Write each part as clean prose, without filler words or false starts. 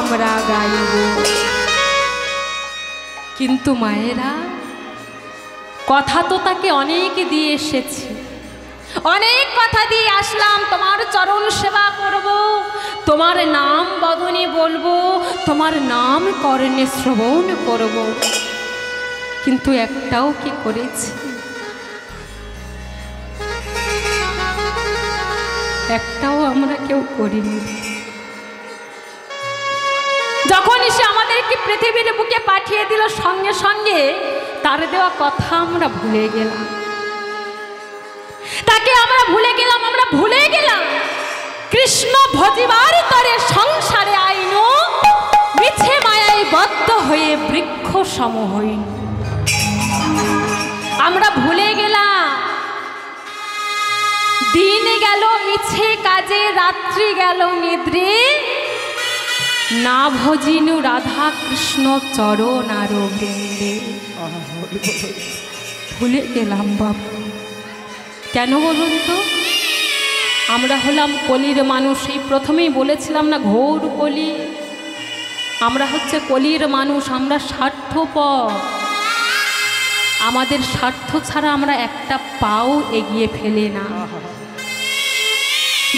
আমরা গাইব। কিন্তু মায়েরা, কথা তো তাকে অনেক দিয়ে এসেছি, অনেক কথা দিয়ে আসলাম। তোমার চরণ সেবা করব, তোমার নাম বদনে বলবো, তোমার নাম কর্ণে শ্রবণ করব, কিন্তু একটাও কি করেছি? একটাও আমরা কেউ করিনি। যখন সে আমাদেরকে পৃথিবীর বুকে পাঠিয়ে দিল, সঙ্গে সঙ্গে তার দেওয়া কথা আমরা ভুলে গেলাম, তাকে আমরা ভুলে গেলাম। আমরা ভুলে গেলাম কৃষ্ণ ভজিবার তরে সংসারে আইন, মিছে মায়ায় বদ্ধ হয়ে বৃক্ষ সম হইন। আমরা ভুলে গেলাম দিন গেল মিছে কাজে, রাত্রি গেল নিদ্রে, না ভজিনু রাধা কৃষ্ণ চরণ আর বৃন্দে। ভুলে গেলাম বাবা। কেন বলুন তো? আমরা হলাম কলির মানুষ। এই প্রথমেই বলেছিলাম না, ঘোর কলি। আমরা হচ্ছে কলির মানুষ, আমরা স্বার্থপর। আমাদের স্বার্থ ছাড়া আমরা একটা পাও এগিয়ে ফেলে না।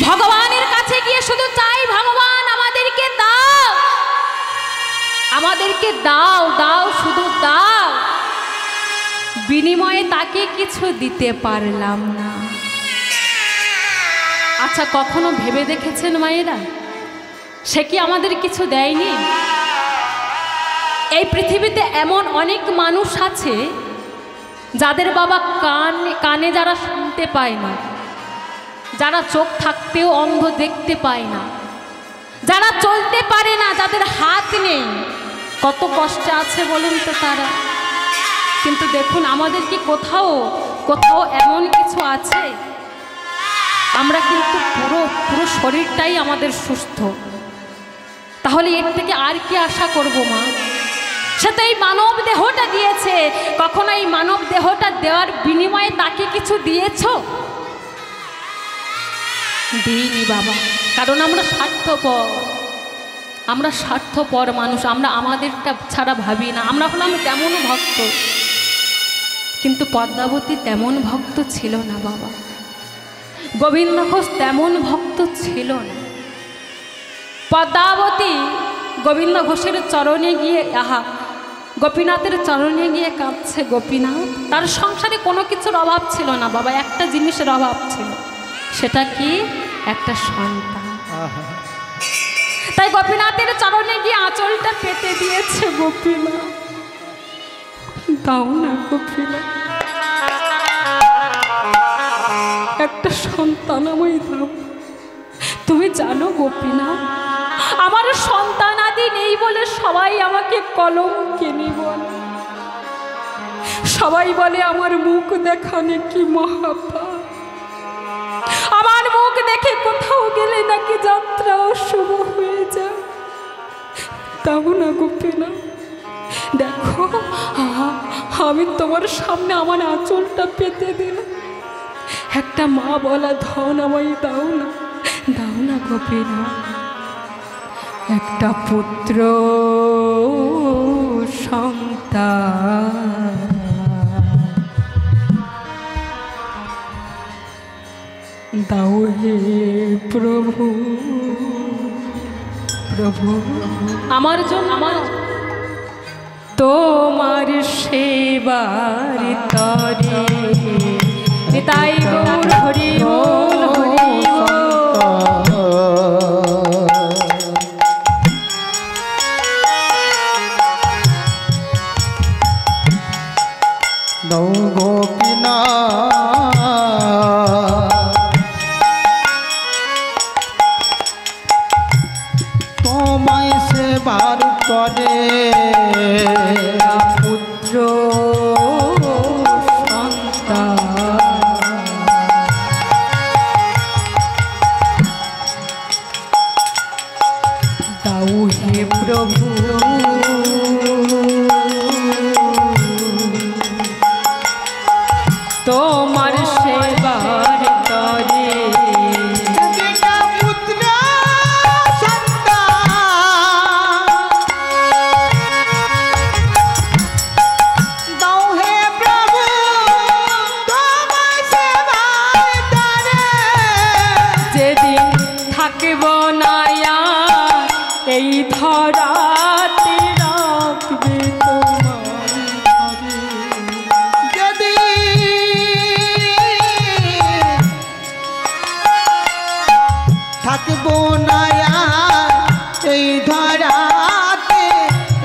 ভগবানের কাছে গিয়ে শুধু চাই, ভগবান আমাদেরকে দাও, আমাদেরকে দাও, দাও, শুধু দাও। বিনিময়ে তাকে কিছু দিতে পারলাম না। আচ্ছা, কখনো ভেবে দেখেছেন মায়েরা, সে কি আমাদের কিছু দেয়নি? এই পৃথিবীতে এমন অনেক মানুষ আছে যাদের বাবা কানে যারা শুনতে পায় না, যারা চোখ থাকতেও অন্ধ, দেখতে পায় না, যারা চলতে পারে না, যাদের হাত নেই, কত কষ্টে আছে বলুন তো তারা। কিন্তু দেখুন, আমাদের কি কোথাও কোথাও এমন কিছু আছে? আমরা কিন্তু পুরো শরীরটাই আমাদের সুস্থ। তাহলে এর থেকে আর কি আশা করব মা? সে তো এই মানব দেহটা দিয়েছে। কখনো এই মানব দেহটা দেওয়ার বিনিময়ে তাকে কিছু দিয়েছ? দিইনি বাবা, কারণ আমরা স্বার্থপর। আমরা স্বার্থপর মানুষ, আমরা আমাদেরটা ছাড়া ভাবি না। আমরা হলাম তেমন ভক্ত, কিন্তু পদ্মাবতী তেমন ভক্ত ছিল না বাবা। গোবিন্দ ঘোষ তেমন ভক্ত ছিল না। পদ্মাবতী গোবিন্দ ঘোষের চরণে গিয়ে, আহা, গোপীনাথের চরণে গিয়ে কাঁদছে। গোপীনাথ, তার সংসারে কোনো কিছুর অভাব ছিল না বাবা, একটা জিনিসের অভাব ছিল। সেটা কি? একটা সন্তান। তাই গোপীনাথের চরণে গিয়ে আঁচলটা পেতে দিয়েছে। গোপীনাথ, দাও না গোপীনাথ, একটা সন্তান আমায় দাও। তুমি জানো গোপীনাথ, আমার সন্তান আদি নেই বলে সবাই আমাকে কলঙ্কিনী বলে। সবাই বলে আমার মুখ দেখানে কি মহাপাপ, আমার মুখ দেখে কোথাও গেলে নাকি যাত্রা অশুভ হয়ে যায়। তাও না গোপীনাথ, দেখো আমি তোমার সামনে আমার আঁচলটা পেতে দিলাম। একটা মা বলা ধন আমায় দাও না, দাও না গোপীনাথ। একটা পুত্র সন্তান দাও হে প্রভু। প্রভু, আমার জন্য, আমার তোমার সেবার তরে তাই গৌর হরি বল, হরি দৌ গোপীনাথ তোমায় সেবার তরে পুত্র সন্তান দাও হে প্রভু। তোমার সেবার তরে পুত্র সন্তান এই ধরাতে রাখবে তোমার ঘরে। যদি থাকবো না এই ধরাতে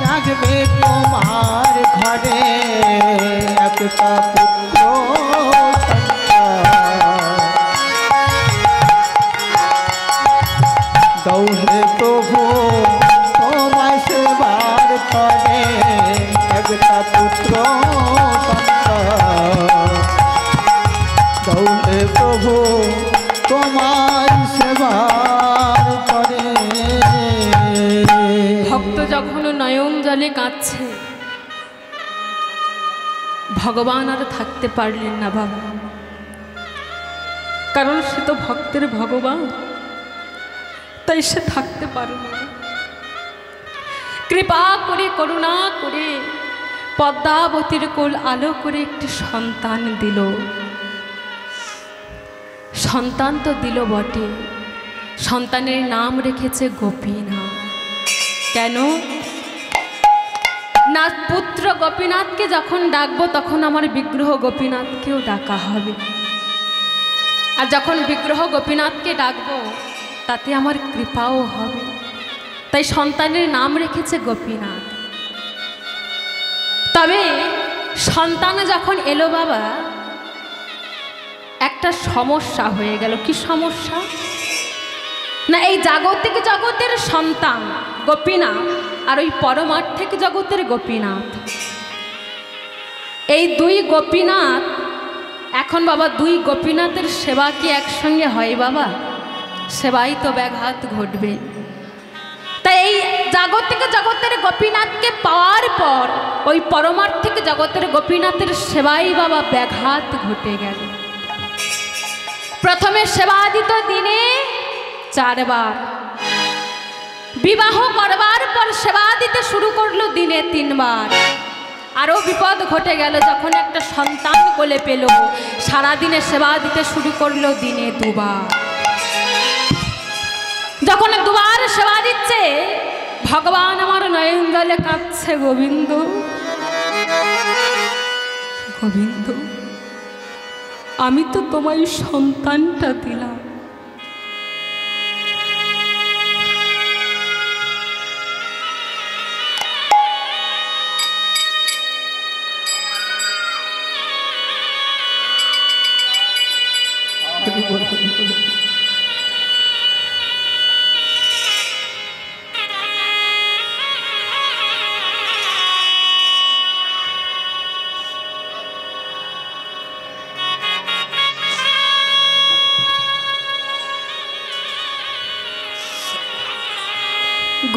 রাখবে তোমার ঘরে একটা পুত্র দৌড়ে প্রভু তোমায় সেবার করে একটা পুত্র দৌড়ে প্রভু তোমার সেবার করে। ভক্ত যখন নয়ন জলে কাঁদছে, ভগবান আর থাকতে পারলেন না বাবা, কারণ সে তো ভক্তের ভগবান, তাই সে থাকতে পারল না। কৃপা করে করুণা করে পদ্মাবতীর কোল আলো করে একটি সন্তান দিল। সন্তান তো দিল বটে, সন্তানের নাম রেখেছে গোপীনাথ। কেন না? পুত্র গোপীনাথকে যখন ডাকবো তখন আমার বিগ্রহ গোপীনাথকেও ডাকা হবে, আর যখন বিগ্রহ গোপীনাথকে ডাকবো তাতে আমার কৃপাও হবে। তাই সন্তানের নাম রেখেছে গোপীনাথ। তবে সন্তান যখন এলো বাবা, একটা সমস্যা হয়ে গেল। কি সমস্যা? না এই জাগতিক জগতের সন্তান গোপীনাথ আর ওই পরমার্থিক জগতের গোপীনাথ, এই দুই গোপীনাথ এখন বাবা, দুই গোপীনাথের সেবা কি একসঙ্গে হয় বাবা? সেবাই তো ব্যাঘাত ঘটবে। তাই এই জাগতিক জগতের গোপীনাথকে পাওয়ার পর ওই পরমার্থিক জগতের গোপীনাথের সেবাই বাবা ব্যাঘাত ঘটে গেল। প্রথমে সেবা দিত দিনে 4 বার, বিবাহ করবার পর সেবা দিতে শুরু করলো দিনে 3 বার। আরও বিপদ ঘটে গেল, যখন একটা সন্তান কোলে পেল সারাদিনে সেবা দিতে শুরু করলো দিনে 2 বার। যখন 2 বার সেবা দিচ্ছে, ভগবান আমার নয়ন জলে কাঁদছে, গোবিন্দ গোবিন্দ, আমি তো তোমায় সন্তানটা দিলাম,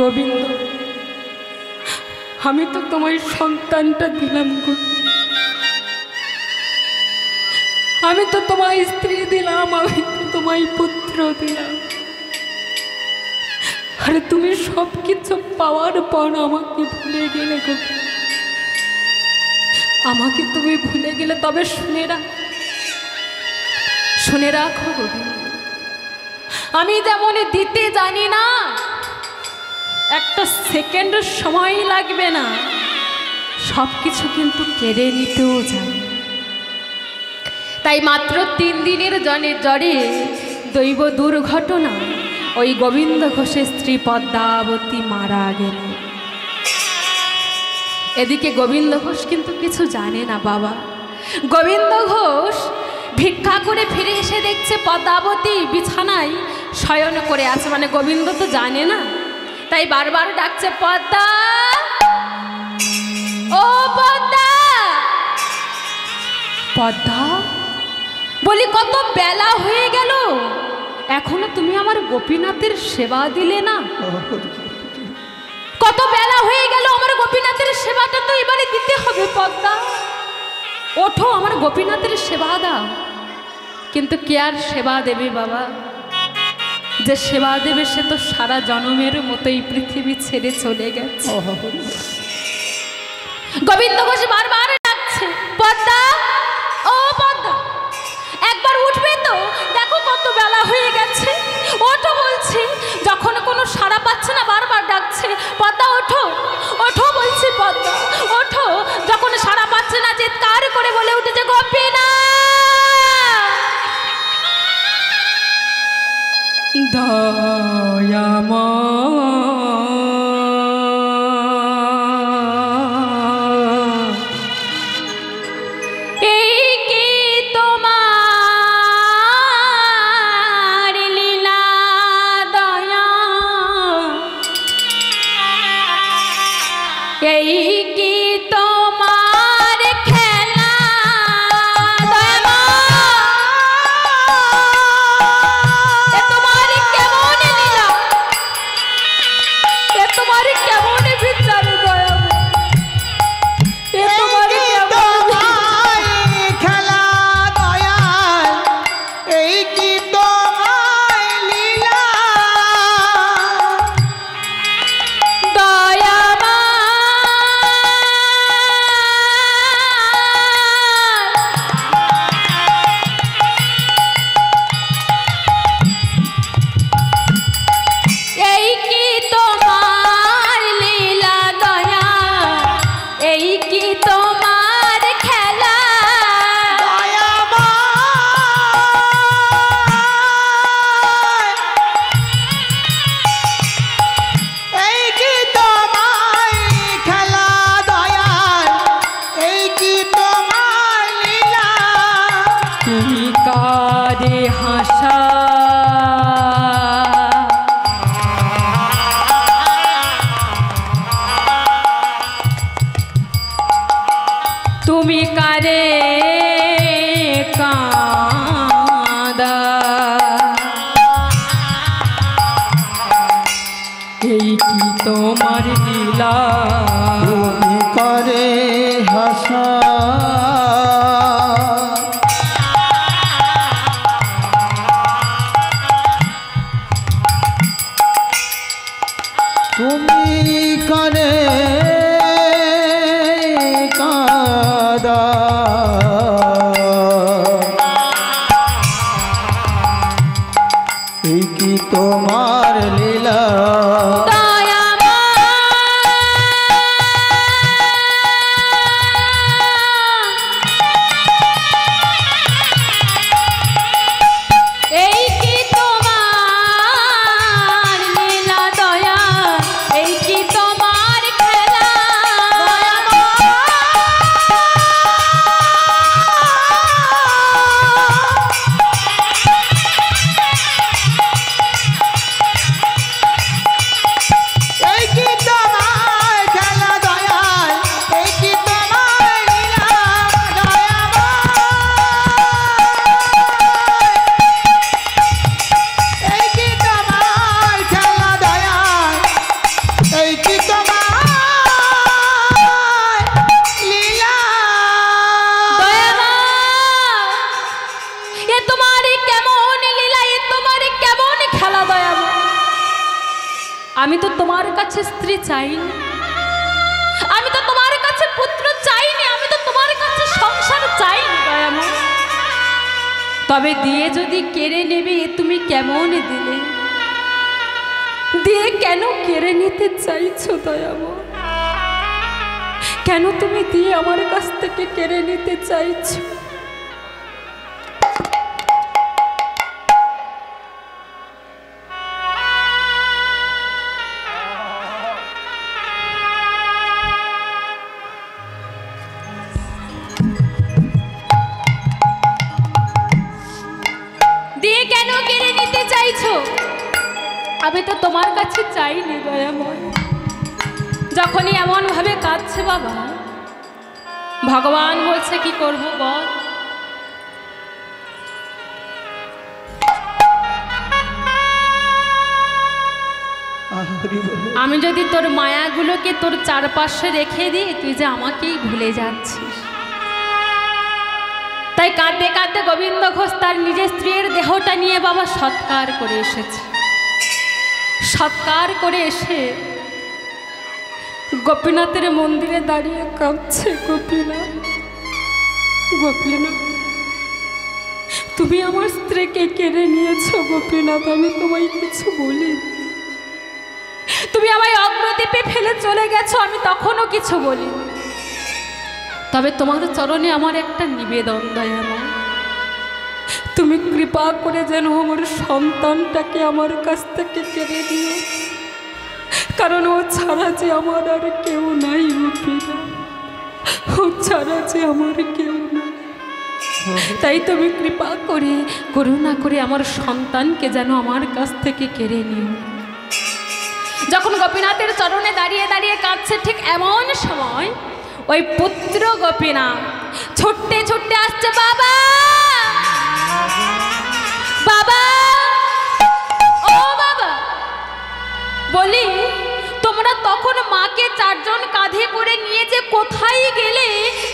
গোবিন্দ আমি তো তোমায় সন্তানটা দিলাম গো, আমি তো তোমায় স্ত্রী দিলাম, আমি তো তোমায় পুত্র দিলাম, আরে তুমি সব কিছু পাওয়ার পর আমাকে ভুলে গেলে গো, আমাকে তুমি ভুলে গেলে। তবে শুনে রাখো গোবিন্দ, আমি যেমন দিতে জানি না, একটা সেকেন্ড সময় লাগবে না, সব কিছু কিন্তু কেড়ে নিতেও জানি। তাই মাত্র 3 দিনের জ্বরে দৈব দুর্ঘটনা ওই গোবিন্দ ঘোষের স্ত্রী পদ্মাবতী মারা গেল। এদিকে গোবিন্দ ঘোষ কিন্তু কিছু জানে না বাবা। গোবিন্দ ঘোষ ভিক্ষা করে ফিরে এসে দেখছে পদ্মাবতী বিছানায় শয়ন করে আছে, মানে গোবিন্দ তো জানে না, তাই বারবার ডাকছে, পদ্মা ও পদ্মা, পদ্মা বলি কত বেলা হয়ে গেল, এখনো তুমি আমার গোপীনাথের সেবা দিলে না? কত বেলা হয়ে গেল, আমার গোপীনাথের সেবাটা তো এবারে দিতে হবে, পদ্মা ওঠো, আমার গোপীনাথের সেবা দাও। কিন্তু কে আর সেবা দেবে বাবা? যে সেবা দেবে সে তো সারা জনমের মতোই পৃথিবী ছেড়ে চলে গেছে। গোবিন্দ ঘোষ বারবার ডাকছে, পদ্মা ও পদ্মা, একবার উঠবে তো, দেখো কত বেলা হয়ে গেছে, ওঠো বলছি। যখন কোনো সাড়া পাচ্ছে না বারবার ডাক তুমি কারে কাঁদা এই কি তোমার লীলা তুমি করে হাসা তুমি করে কাঁদা এই কি তোমার লীলা আমি তো তোমার কাছে স্ত্রী চাইনি, আমি তো তোমার কাছে পুত্র চাইনি, আমি তো তোমার কাছে সংসার চাইনি দয়াময়। তবে দিয়ে যদি কেড়ে নেবে তুমি কেমন দিলে, দিয়ে কেন কেড়ে নিতে চাইছো দয়াময়? কেন তুমি দিয়ে আমার কাছ থেকে কেড়ে নিতে চাইছো? দিয়ে কেন কেড়ে নিতে চাইছো? আমি তো তোমার কাছে চাইনি দয়াময়। যখনই এমন ভাবে কাঁদছে বাবা, ভগবান বলছে কি করব বল? আমি যদি তোর মায়াগুলোকে তোর চারপাশে রেখে দিই, তুই যে আমাকেই ভুলে যাচ্ছিস। তাই কাঁদতে কাঁদতে গোবিন্দ ঘোষ তার নিজের স্ত্রীর দেহটা নিয়ে বাবা সৎকার করে এসেছে। সৎকার করে এসে গোপীনাথের মন্দিরে দাঁড়িয়ে কাঁদছে। গোপীনাথ, গোপীনাথ, তুমি আমার স্ত্রীকে কেড়ে নিয়েছো গোপীনাথ, আমি তোমায় কিছু বলি। তুমি আমায় অগ্রদ্বীপে ফেলে চলে গেছো, আমি তখনও কিছু বলি। তবে তোমার চরণে আমার একটা নিবেদন দয়াময়, তুমি কৃপা করে যেন আমার সন্তানটাকে আমার কাছ থেকে কেড়ে দিও, কারণ ও ছাড়া যে আমার আর কেউ নাই গোপীরা, ও ছাড়া যে আমার কেউ নাই। তাই তুমি কৃপা করে করুণা করে আমার সন্তানকে যেন আমার কাছ থেকে কেড়ে নিও। যখন গোপীনাথের চরণে দাঁড়িয়ে দাঁড়িয়ে কাঁদছে, ঠিক এমন সময় ওই পুত্র গোপীনাথ ছুটতে ছুটতে আসছে, বাবা বাবা ও বাবা। বলি, তোমরা তখন মাকে চারজন কাঁধে করে নিয়ে যে কোথায় গেলে?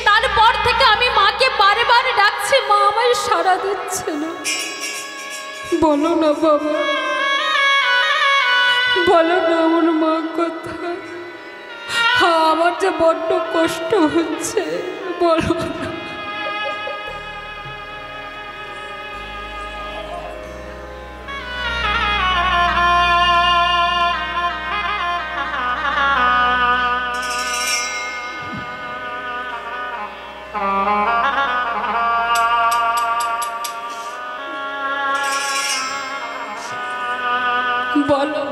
তারপর থেকে আমি মাকে বারবার ডাকছি, মা আমায় সাড়া দিচ্ছে না। বলো না বাবা, বলো না আমার মা কোথায়? আমার যে বড্ড কষ্ট হচ্ছে, বলো না। বলো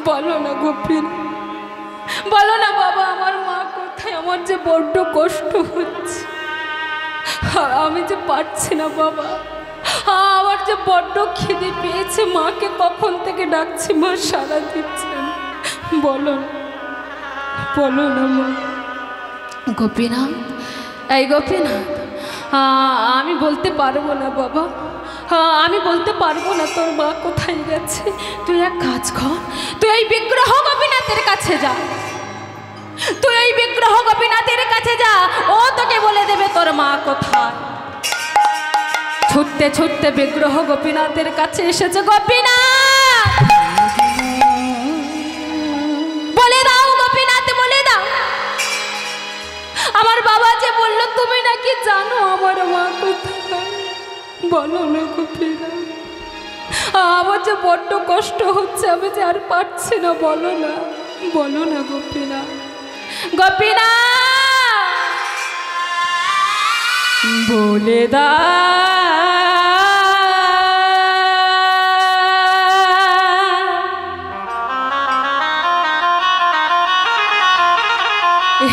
বলো না গোপীন, বলো না বাবা আমার মা কোথায়? আমার যে বড্ড কষ্ট হচ্ছে, আমি যে পারছি না বাবা। আমার যে বড্ড খিদে পেয়েছে, মাকে কখন থেকে ডাকছি, মা সাড়া দিচ্ছেন। বলো বলো না মা। গোপীনাথ, এই গোপীনাথ, আমি বলতে পারবো না বাবা, আমি বলতে পারবো না তোর মা কোথায় গেছে। তুই এক কাজ কর, তুই এই বিগ্রহ গোপীনাথের কাছে যা, তুই এই বিগ্রহ গোপীনাথের কাছে যা, ও তোকে বলে দেবে তোর মা কোথায়। ছুটতে ছুটতে বিগ্রহ গোপীনাথের কাছে এসেছে। গোপীনাথ, বলে দাও গোপীনাথ, বলে দাও, আমার বাবা যে বললো তুমি নাকি জানো আমার মা কোথায়। বলো না গোপীনাথ, আমার যে বড্ড কষ্ট হচ্ছে, আমি যে আর পারছি না। বলো না, বলো না গোপীনাথ। গোপীনাথ, বলে দাও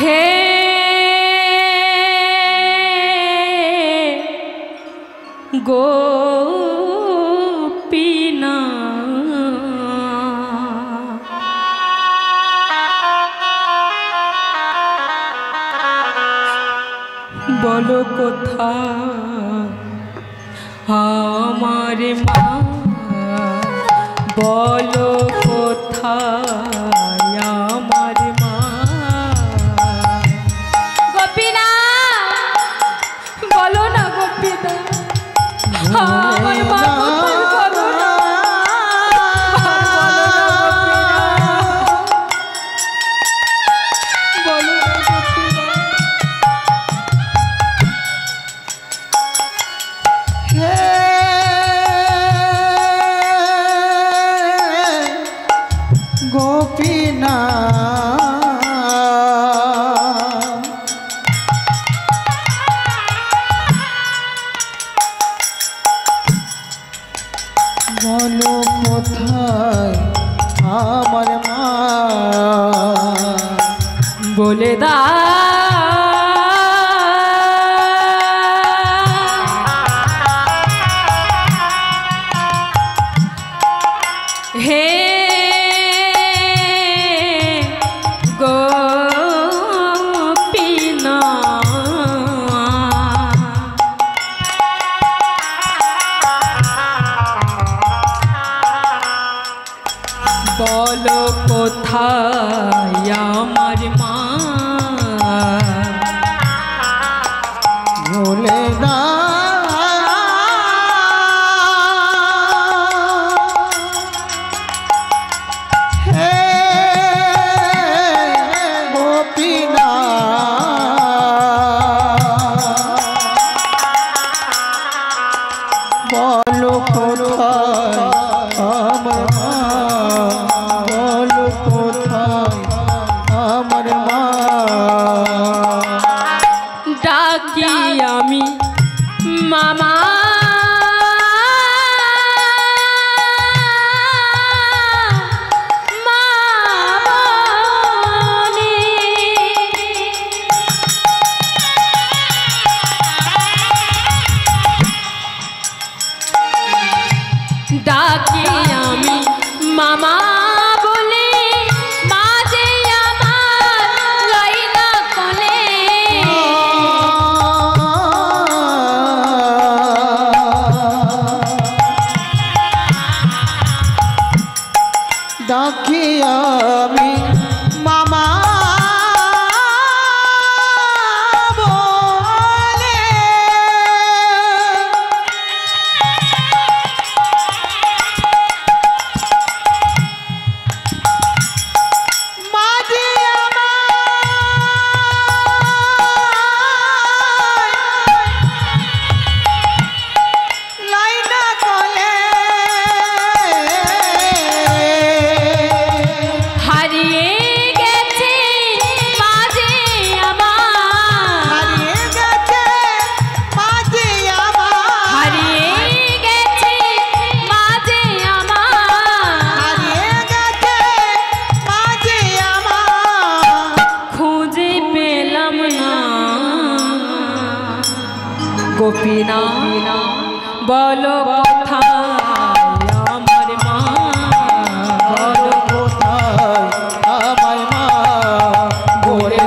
হে গোপীনাথ, বলো কোথায় আমার মা, বলো কোথায় আমার মা। গোপীনাথ, বলো না গোপীনাথ, আমার মা কোথায়, বলো না, বলো না গোপীনাথ। বলো কোথায় আমার মা, বলে দাও হে বলো কোথায় আমার মা, বলে হে গোপীনাথ, বলো কোথায় আমার মা, বলো কোথায় আমার মা। ডাকি আমি মামা গোপীনা বলো কোথায় আমার মা, বলো কোথায় আমার মা, গোরে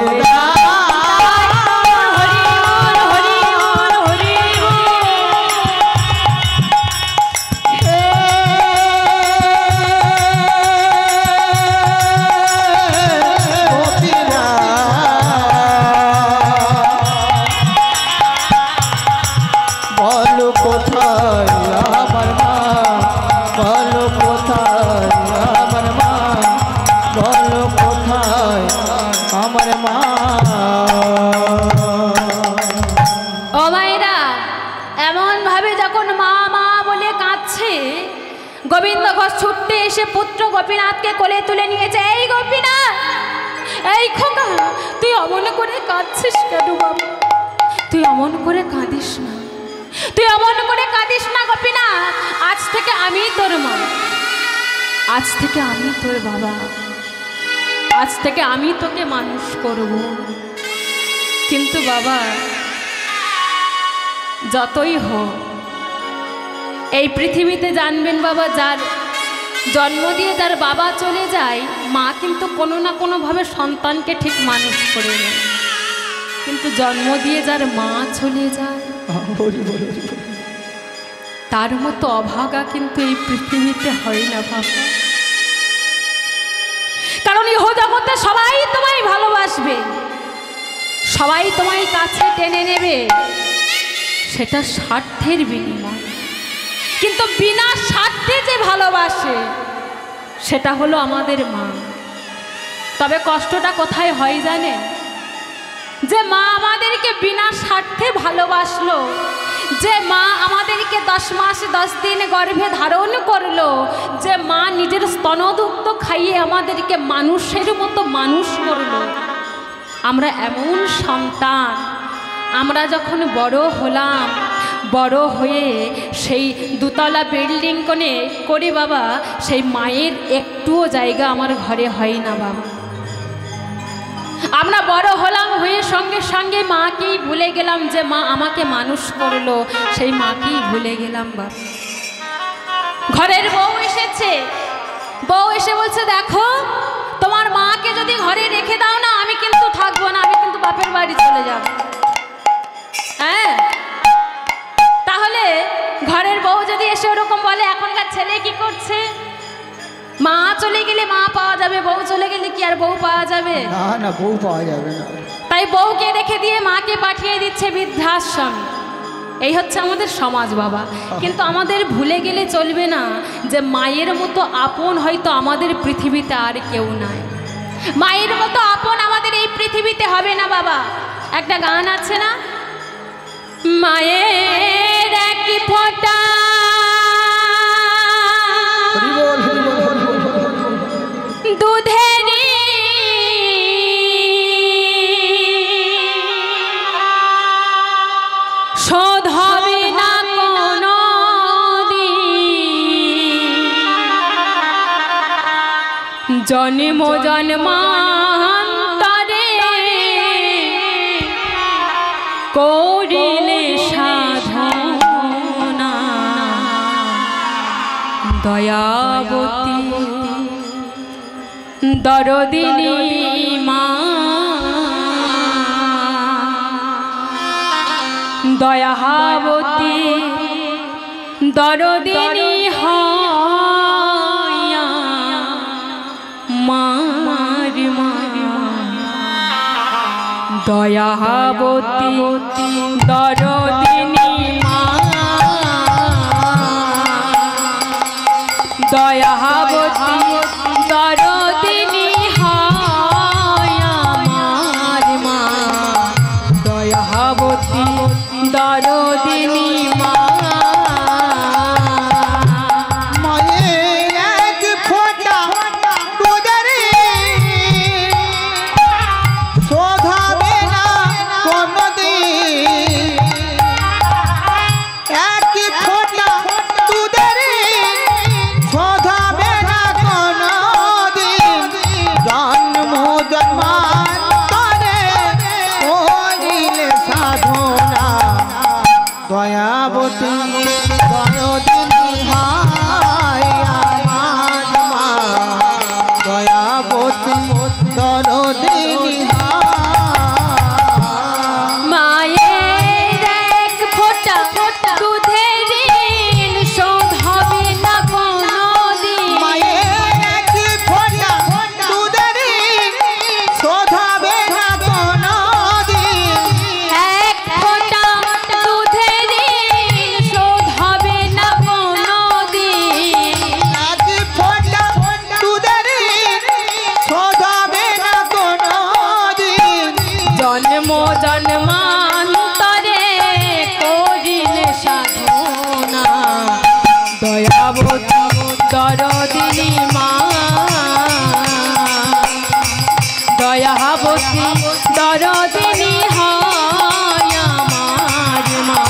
গোবিন্দ ঘোষ ছুটতে এসে পুত্র গোপীনাথকে কোলে তুলে নিয়েছে। এই গোপীনাথ, এই খোকা, তুই অমন করে কাঁদছিস কেন বাবা? তুই অমন করে কাঁদিস না, তুই অমন করে কাঁদিস না গোপীনাথ। আজ থেকে আমি তোর মা, আজ থেকে আমি তোর বাবা, আজ থেকে আমি তোকে মানুষ করব। কিন্তু বাবা, যতই হোক এই পৃথিবীতে জানবেন বাবা, যার জন্ম দিয়ে যার বাবা চলে যায়, মা কিন্তু কোনো না কোনোভাবে সন্তানকে ঠিক মানুষ করে নেয়। কিন্তু জন্ম দিয়ে যার মা চলে যায়, তার মতো অভাগা কিন্তু এই পৃথিবীতে হয় না বাবা। কারণ ইহ জগতে সবাই তোমায় ভালোবাসবে, সবাই তোমায় কাছে টেনে নেবে, সেটা স্বার্থের বিনিময়। কিন্তু বিনা স্বার্থে যে ভালোবাসে, সেটা হলো আমাদের মা। তবে কষ্টটা কোথায় হয় জানেন? যে মা আমাদেরকে বিনা স্বার্থে ভালোবাসলো, যে মা আমাদেরকে 10 মাস 10 দিন গর্ভে ধারণ করলো, যে মা নিজের স্তনদুগ্ধ খাইয়ে আমাদেরকে মানুষের মতো মানুষ করলো, আমরা এমন সন্তান, আমরা যখন বড় হলাম, বড় হয়ে সেই 2 তলা বিল্ডিং করে বাবা, সেই মায়ের একটুও জায়গা আমার ঘরে হয় না বাবা। আমরা বড় হলাম, হয়ে সঙ্গে সঙ্গে মাকেই ভুলে গেলাম, যে মা আমাকে মানুষ করলো, সেই মাকেই ভুলে গেলাম বাবা। ঘরের বউ এসেছে, বউ এসে বলছে, দেখো তোমার মাকে যদি ঘরে রেখে দাও না, আমি কিন্তু থাকবো না, আমি কিন্তু বাপের বাড়ি চলে যাব। হ্যাঁ, তাহলে ঘরের বউ যদি এসে ওরকম বলে, এখনকার ছেলে কি করছে? মা চলে গেলে মা পাওয়া যাবে, বউ চলে গেলে কি আর বউ পাওয়া যাবে? না না, বউ পাওয়া যাবে না। তাই বউকে রেখে দিয়ে মাকে পাঠিয়ে দিচ্ছে বৃদ্ধাশ্রমে। এই হচ্ছে আমাদের সমাজ বাবা। কিন্তু আমাদের ভুলে গেলে চলবে না যে মায়ের মতো আপন হয়তো আমাদের পৃথিবীতে আর কেউ নাই। মায়ের মতো আপন আমাদের এই পৃথিবীতে হবে না বাবা। একটা গান আছে না, মায়ের এক ফোঁটা দুধেরি শোধ হবে না কোনো দিন, জন্ম জন্মান্তরে করিলে সাধনা, দয়াবতী দরদিনী মা, দয়াবতী দরদিনী হইয়া মার মা, দয়াবতী দরদিনী মা, দয়াবতী দরদিনী হইয়া মার মা, দয়াবতী দরদিনী মা। মায়ের এক ফোঁটা দুধেরি শোধ হবে না কোনোদিন, এক ফোঁটা দুধেরি শোধ হবে না দয়াবতী হায় আমার মা দয়াবতী দরদিনী মায়ের এক ফোঁটা দুধের ঋণ শোধ হবে না কোনোদিন। মায়ের এক ফোঁটা দুধের শোধ হবে না কোনোদিন। এক ফোঁটা দুধের ঋণ শোধ হবে না কোনোদিন। এক ফোঁটা দুধের শোধ হবে না কোনোদিন। জন্ম জন্মান্তরে করিলে সাধনা দয়াবতী দরদিনী মা দয়াবতী দরদিনী হয় আমার মা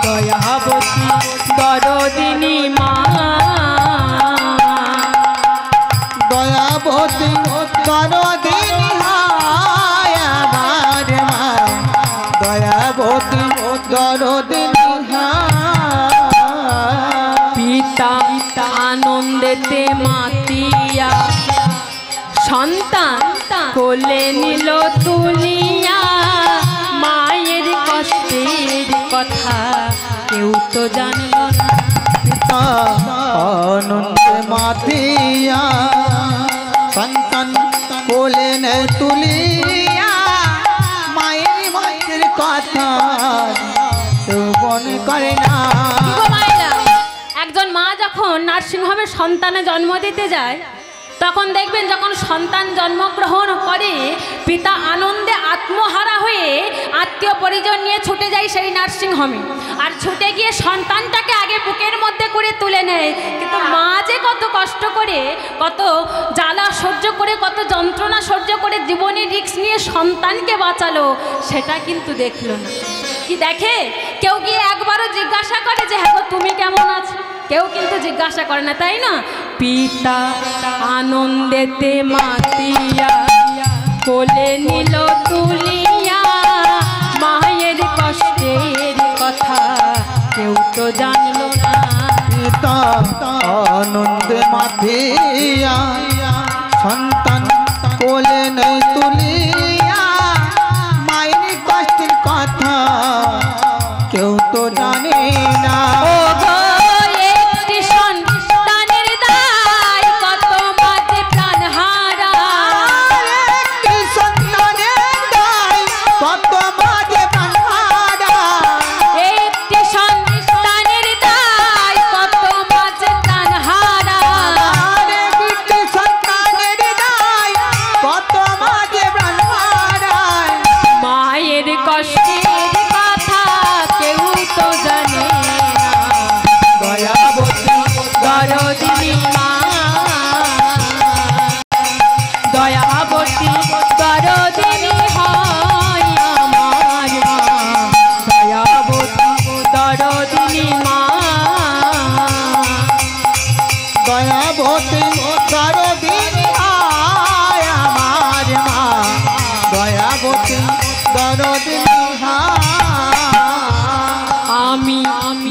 দয়াবতী দরদিনী মা দয়াবতী দরদিনী হায় আমার মা দয়াবতী দরদিনী পিতা আনন্দেতে মাতিয়া সন্তান কোলে নিল তুলিয়া মায়ের কষ্টের কথা কেউ তো জানল না। পিতা আনন্দে মাতিয়া সন্তান কোলে নে তুলিয়া মায়ের মায়ের কথা কেউ মনে করে না। কি গো মায়েরা, একজন মা যখন নার্সিংহোমে সন্তানে জন্ম দিতে যায় তখন দেখবেন যখন সন্তান জন্মগ্রহণ করে পিতা আনন্দে আত্মহারা হয়ে আত্মীয় পরিজন নিয়ে ছুটে যায় সেই নার্সিংহোমে আর ছুটে গিয়ে সন্তানটাকে আগে বুকের মধ্যে করে তুলে নেয়। কিন্তু মা যে কত কষ্ট করে কত জ্বালা সহ্য করে কত যন্ত্রণা সহ্য করে জীবনের রিস্ক নিয়ে সন্তানকে বাঁচালো সেটা কিন্তু দেখলো না। কি দেখে? কেউ গিয়ে একবারও জিজ্ঞাসা করে যে হ্যাঁ গো তুমি কেমন আছো? কেউ কিন্তু জিজ্ঞাসা করে না, তাই না? পিতা আনন্দেতে মাতিয়া কোলে নিল তুলিয়া মায়ের কষ্টের কথা কেউ তো জানলো না। পিতা আনন্দে মাতিয়া সন্তান কোলে নেই তুলিয়া মায়ের কষ্টের কথা কেউ তো জানে না। ও গো একটি সন্তানের দায় কত মাঝে প্রাণ হারায়। একটি সন্তানের দায় কত মাঝে প্রাণ হারায়। একটি সন্তানের দায় কত মাঝে প্রাণ হারায়। একটি সন্তানের দায় কত মাঝে প্রাণ হারায়। মায়ের কষ্টের কথা কেউ তো জানে না। দয়াবতী দরদিনী মা দয়াবতী দরদিনী হয় আমার মা দয়াবতী দরদিনী মা দয়াবতী দরদিনী হায় আমার মা দয়াবতী দরদিনী আমি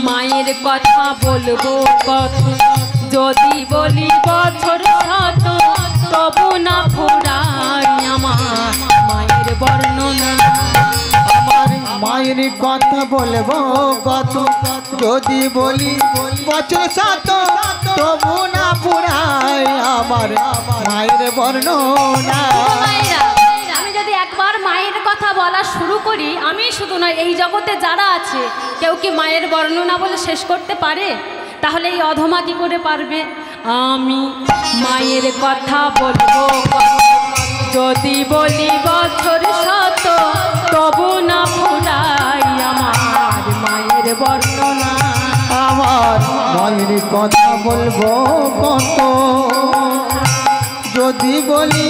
মায়ের কথা বলবো কত যদি বলি বছর শত তবু না ফুরাই আমার মায়ের বর্ণনা। আমার মায়ের কথা বলবো কত যদি বলি বছর শত তবু না পুরায় আমার মায়ের বর্ণনা। মায়েরা, আমি যদি একবার মায়ের কথা বলা শুরু করি আমি শুধু নয় এই জগতে যারা আছে কেউ কি মায়ের বর্ণনা বলে শেষ করতে পারে? তাহলে এই অধমা কি করে পারবে? আমি মায়ের কথা বলবো যদি বলি বছর শত তবু না ফুরাই আমার মায়ের বর্ণনা। আমার মায়ের কথা বলবো কত যদি বলি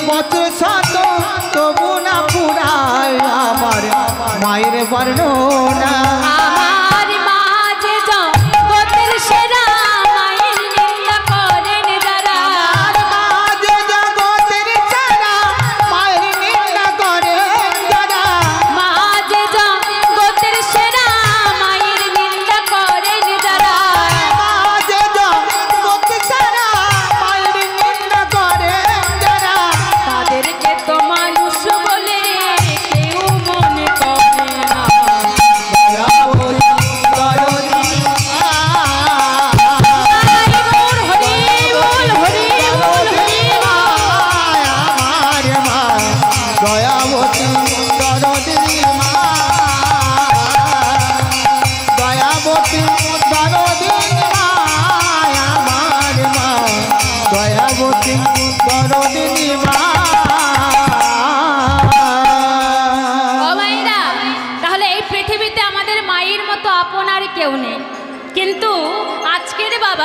বছর শত তবু না পুরায় আমার মায়ের বর্ণনা। আমার মা যে জগতের সেরা মায়ের নিন্দা করেন যারা। মা যে জগতের সেরা মায়ের নিন্দা করেন যারা। মা যে জগতের সেরা মায়ের নিন্দা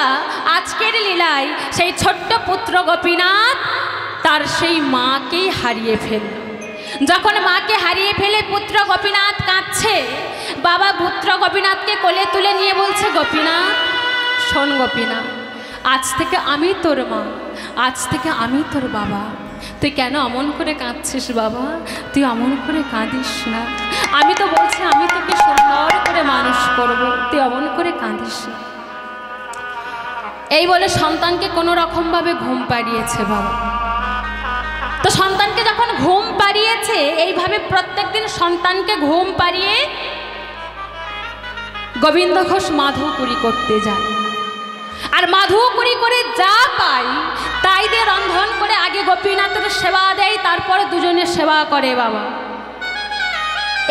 বাবা আজকের লীলায় সেই ছোট্ট পুত্র গোপীনাথ তার সেই মাকেই হারিয়ে ফেলল। যখন মাকে হারিয়ে ফেলে পুত্র গোপীনাথ কাঁদছে, বাবা পুত্র গোপীনাথকে কোলে তুলে নিয়ে বলছে, গোপীনাথ শোন গোপীনাথ, আজ থেকে আমি তোর মা, আজ থেকে আমি তোর বাবা। তুই কেন অমন করে কাঁদছিস বাবা? তুই অমন করে কাঁদিস না। আমি তো বলছি আমি তোকে সুন্দর করে মানুষ করব, তুই অমন করে কাঁদিস না। এই বলে সন্তানকে কোনো রকমভাবে ঘুম পাড়িয়েছে বাবা। তো সন্তানকে যখন ঘুম পাড়িয়েছে, এইভাবে প্রত্যেকদিন সন্তানকে ঘুম পাড়িয়ে গোবিন্দ ঘোষ মাধবপুরী করতে যায়। আর মাধবপুরী করে যা পায় তাই দিয়ে রন্ধন করে আগে গোপীনাথের সেবা দেয়, তারপরে দুজনের সেবা করে বাবা।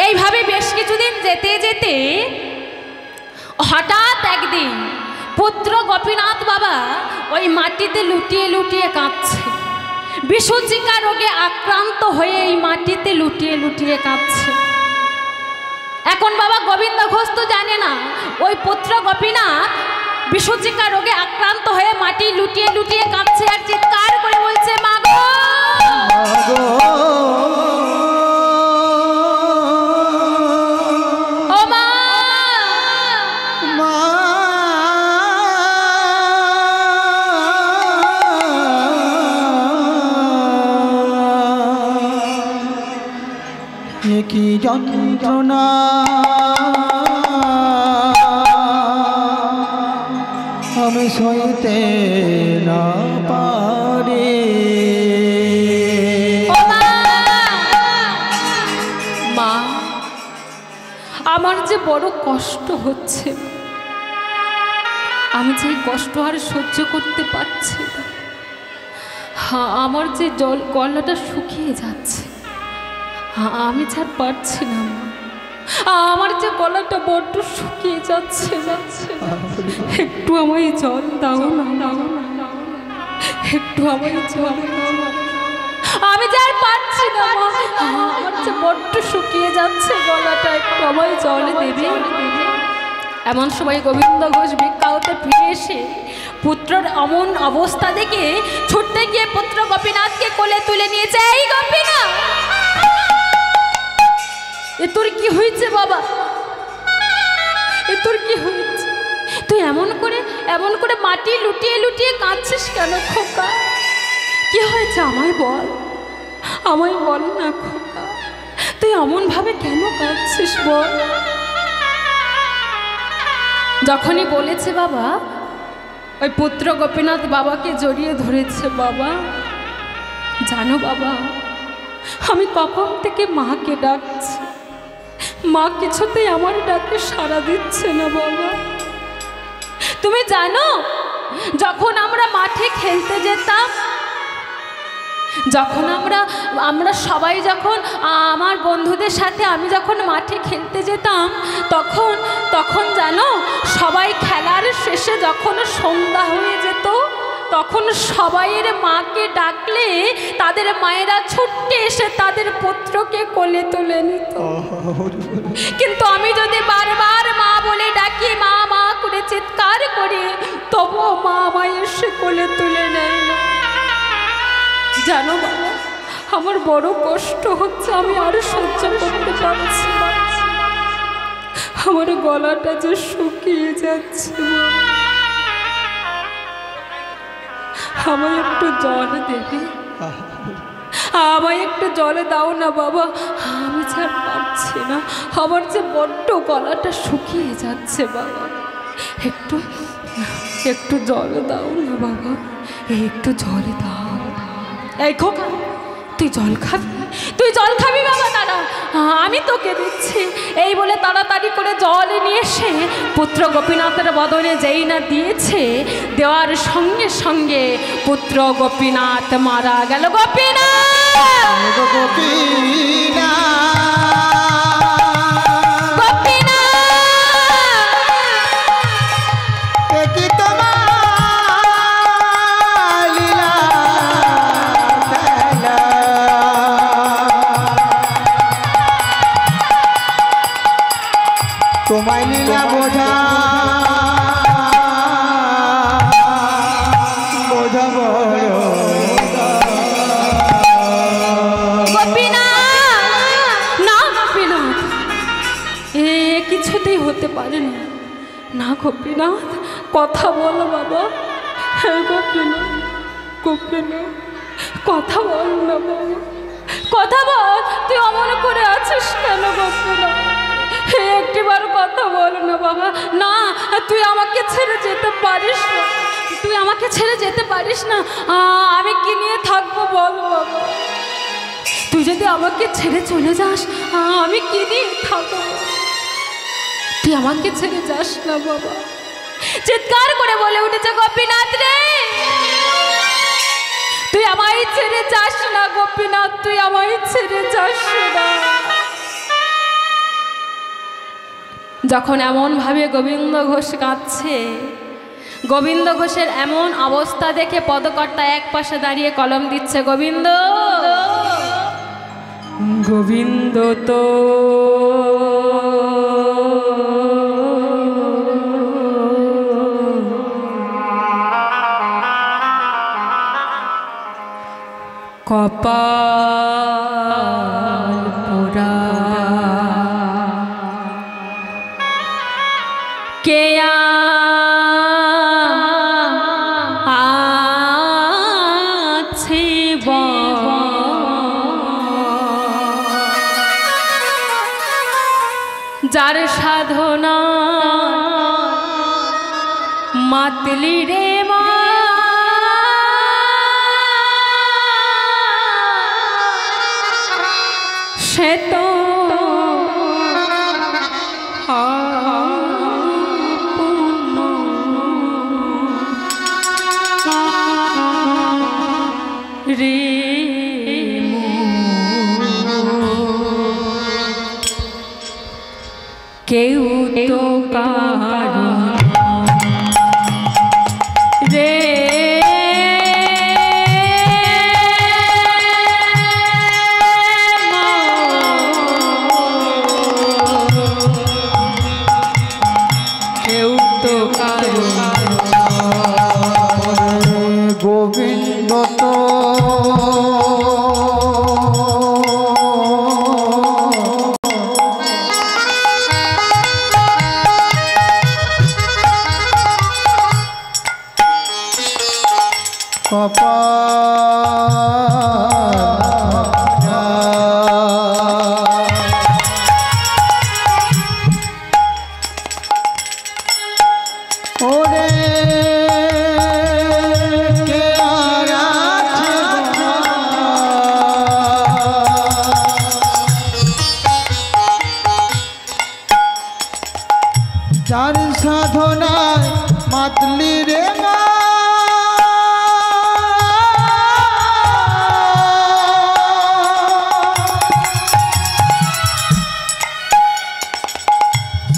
এইভাবে বেশ কিছুদিন যেতে যেতে হঠাৎ একদিন পুত্র গোপীনাথ বাবা ওই মাটিতে লুটিয়ে লুটিয়ে কাঁদছে। বিসূচিকা রোগে আক্রান্ত হয়ে এই মাটিতে লুটিয়ে লুটিয়ে কাঁদছে। এখন বাবা গোবিন্দ ঘোষ তো জানে না ওই পুত্র গোপীনাথ বিসূচিকা রোগে আক্রান্ত হয়ে মাটি লুটিয়ে লুটিয়ে কাঁদছে আর চিৎকার করে বলছে, মা গো ও মা, কি যন্ত্রণা আমি সইতে না পারি। মা, আমার যে বড় কষ্ট হচ্ছে, আমি যে কষ্ট আর সহ্য করতে পারছি না। আমার যে গলাটা শুকিয়ে যাচ্ছে, আমি যা পারছি না মা, আমার যে গলাটা বড্ড শুকিয়ে যাচ্ছে। একটু আমায় জল দাও না, একটু আমায় জল দাও না, আমি যা পারছি না মা, আমার যে বড্ড শুকিয়ে যাচ্ছে গলাটা, একটু আমায় জল দেবে। এমন সময় গোবিন্দ ঘোষ ভিক্ষা হতে ফিরে এসে পুত্রের অমন অবস্থা দেখে ছুটতে গিয়ে পুত্র গোপীনাথকে কোলে তুলে নিয়েছে। এই গোপীনাথ, এ তোর কি হয়েছে বাবা? এ তোর কি হয়েছে? তুই এমন করে মাটি লুটিয়ে লুটিয়ে কাঁদছিস কেন খোকা? কি হয়েছে আমায় বল, আমায় বল না খোকা, তুই এমন ভাবে কেন কাঁদছিস বল? যখনই বলেছে বাবা, ওই পুত্র গোপীনাথ বাবাকে জড়িয়ে ধরেছে। বাবা জানো বাবা, আমি কখন থেকে মাকে ডাকছি, মা কিছুতেই আমার ডাকে সাড়া দিচ্ছে না বাবা। তুমি জানো, যখন আমরা মাঠে খেলতে যেতাম, যখন আমরা সবাই যখন আমার বন্ধুদের সাথে আমি যখন মাঠে খেলতে যেতাম, তখন জানো, সবাই খেলার শেষে যখন সন্ধ্যা হয়ে যেত, তখন সবাইয়ের মাকে ডাকলে তাদের মায়েরা ছুটে এসে তাদের পুত্রকে কোলে তুলে নিত। কিন্তু আমি যদি বারবার মা বলে ডাকি, মা মা করে চিৎকার করি, তবুও মা আমায় এসে কোলে তুলে নেয় না। জানো বাবা, আমার বড় কষ্ট হচ্ছে, আমি আর সহ্য করতে পারছি না। আমার গলাটা যে শুকিয়ে যাচ্ছে, আমায় একটু জল দেবে, আমায় একটু জলে দাও না বাবা, আমি ছাড় পারছি না, আমার যে বড্ড গলাটা শুকিয়ে যাচ্ছে বাবা, একটু জল দাও না বাবা, একটু জল দাও। এই খোকা, তুই জল খাবি বাবা, দাঁড়া, আমি তোকে দিচ্ছি। এই বলে তাড়াতাড়ি করে জল নিয়ে এসে পুত্র গোপীনাথের বদনে যেই না দিয়েছে, দেওয়ার সঙ্গে সঙ্গে পুত্র গোপীনাথ মারা গেল। তোমায় লীলা বোঝা হতে পারে না। না গোপীনাথ, কথা বলো বাবা। হ্যাঁ গোপীনাথ, গোপীনাথ, কথা বল না বাবা, কথা বল। তুই অমন করে আছিস কেন গোপীনাথ? একটিবার কথা বল না বাবা। না, তুই আমাকে ছেড়ে যেতে পারিস না, তুই আমাকে ছেড়ে যেতে পারিস না। আমি কি নিয়ে থাকবো বল বাবা? তুই যদি আমাকে ছেড়ে চলে যাস, আমি কি নিয়ে থাকবো? তুই আমাকে ছেড়ে যাস না বাবা। চিৎকার করে বলে উঠেছে গোপীনাথ রে, তুই আমায় ছেড়ে যাস না গোপীনাথ, তুই আমায় ছেড়ে যাস না। যখন এমনভাবে গোবিন্দ ঘোষ কাঁদছে, গোবিন্দ ঘোষের এমন অবস্থা দেখে পদকর্তা এক পাশে দাঁড়িয়ে কলম দিচ্ছে, গোবিন্দ গোবিন্দ তো কপাল পোড়া, কে আছে যার সাধনা মাতলি রে মা, সে তো রে কেউ তো কারণ রে কেউ তো কারণ গোবিন্দ তো ওরে কে যার সাধনায় মাতলি রে মা,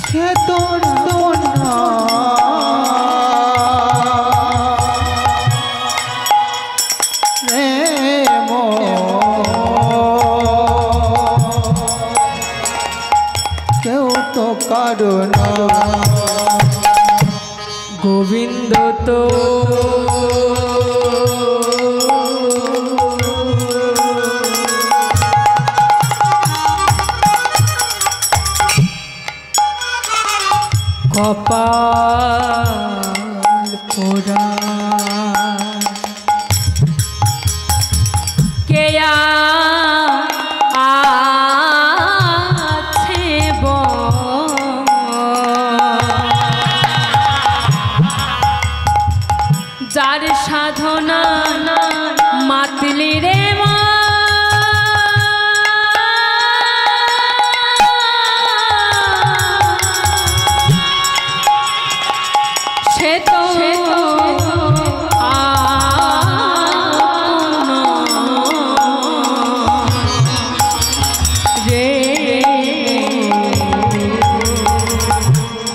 সে তোর না রে মো, কেউ তো কারণ গোবিন্দ তো কপাল পোড়া, কে আছে যার সাধনা মাতলি রে মা, সে তো রে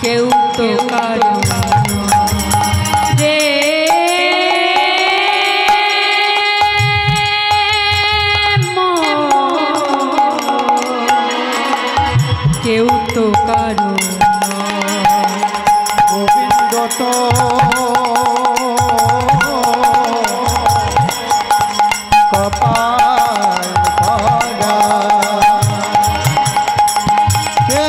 কেউ তো কারণ রে কেউ তো কারণ গোবিন্দ তো কপাল পোড়া, কে